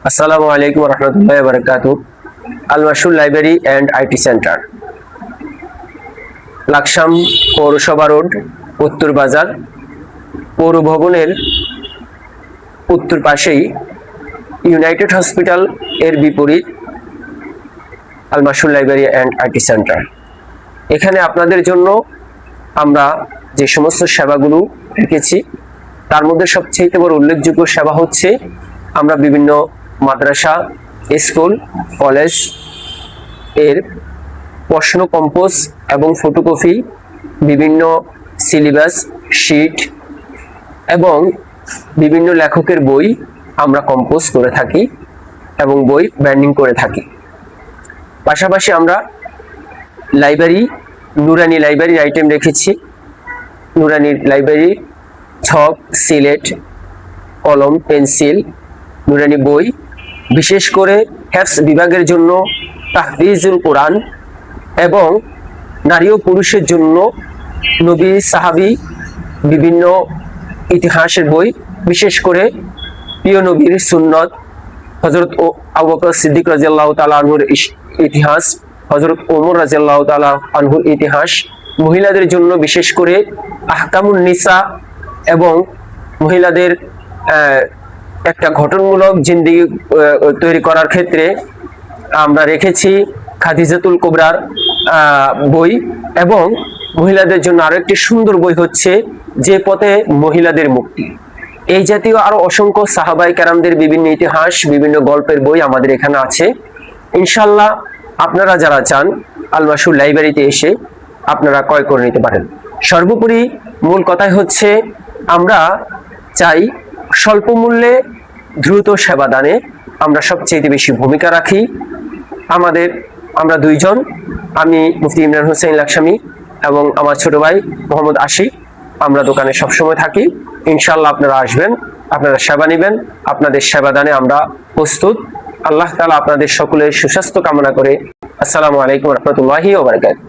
আসসালামু আলাইকুম রহমতুল্লাহি ওয়া বারাকাতুহু। Al Mashhur library and IT centre, Laksam পৌরসভা রোড, উত্তর বাজার, পৌর ভবনের উত্তর পাশেই ইউনাইটেড হসপিটাল এর বিপরীত আল Mashhur library and IT centre. এখানে আপনাদের জন্য আমরা যে সমস্ত সেবাগুলো রেখেছি তার মধ্যে সবচেয়ে বড় উল্লেখযোগ্য সেবা হচ্ছে আমরা বিভিন্ন মাদ্রাসা, স্কুল, কলেজ এর প্রশ্ন কম্পোজ এবং ফটোকপি, বিভিন্ন সিলেবাস শিট এবং বিভিন্ন লেখকের বই আমরা কম্পোজ করে থাকি এবং বই ব্যান্ডিং করে থাকি। পাশাপাশি আমরা নুরানি লাইব্রেরির আইটেম রেখেছি। নুরানি লাইব্রেরি ছক, সিলেট, কলম, পেন্সিল, নুরানি বই, বিশেষ করে হেফজ বিভাগের জন্য তাহফিজুল কোরআন এবং নারী ও পুরুষের জন্য নবী, সাহাবী, বিভিন্ন ইতিহাসের বই, বিশেষ করে প্রিয় নবীর সুন্নত, হযরত আবু বকর সিদ্দিক রাদিয়াল্লাহু তাআলা আনহুর ইতিহাস, হযরত ওমর রাদিয়াল্লাহু তাআলা আনহুর ইতিহাস, মহিলাদের জন্য বিশেষ করে আহকামুন নিসা এবং মহিলাদের একটা ঘটনামূলক জিন্দেগি তৈরি করার ক্ষেত্রে আমরা রেখেছি খাদিজাতুল কুবরার বই এবং মহিলাদের জন্য আরো একটি সুন্দর বই হচ্ছে যে পথে মহিলাদের মুক্তি। এই জাতীয় আরো অসংখ্য সাহাবায়ে কেরামদের বিভিন্ন ইতিহাস, বিভিন্ন গল্পের বই আমাদের এখানে আছে। ইনশাআল্লাহ আপনারা যারা চান আল মাশহুর লাইব্রেরিতে এসে আপনারা ক্রয় করে নিতে পারেন। সর্বোপরি মূল কথাই হচ্ছে আমরা চাই স্বল্প মূল্যে দ্রুত সেবা দানে আমরা সবচেয়ে বেশি ভূমিকা রাখি। আমরা দুইজন, আমি মুফতি ইমরান হোসেন লাকসামি এবং আমার ছোট ভাই মোহাম্মদ আশিক, আমরা দোকানে সবসময় থাকি। ইনশাআল্লাহ আপনারা আসবেন, আপনারা সেবা নেবেন, আপনাদের সেবা দানে আমরা প্রস্তুত। আল্লাহ তাআলা আপনাদের সকলের সুস্বাস্থ্য কামনা করে আসসালামু আলাইকুম রহমতুল্লাহি ওয়া বারাকাতুহু।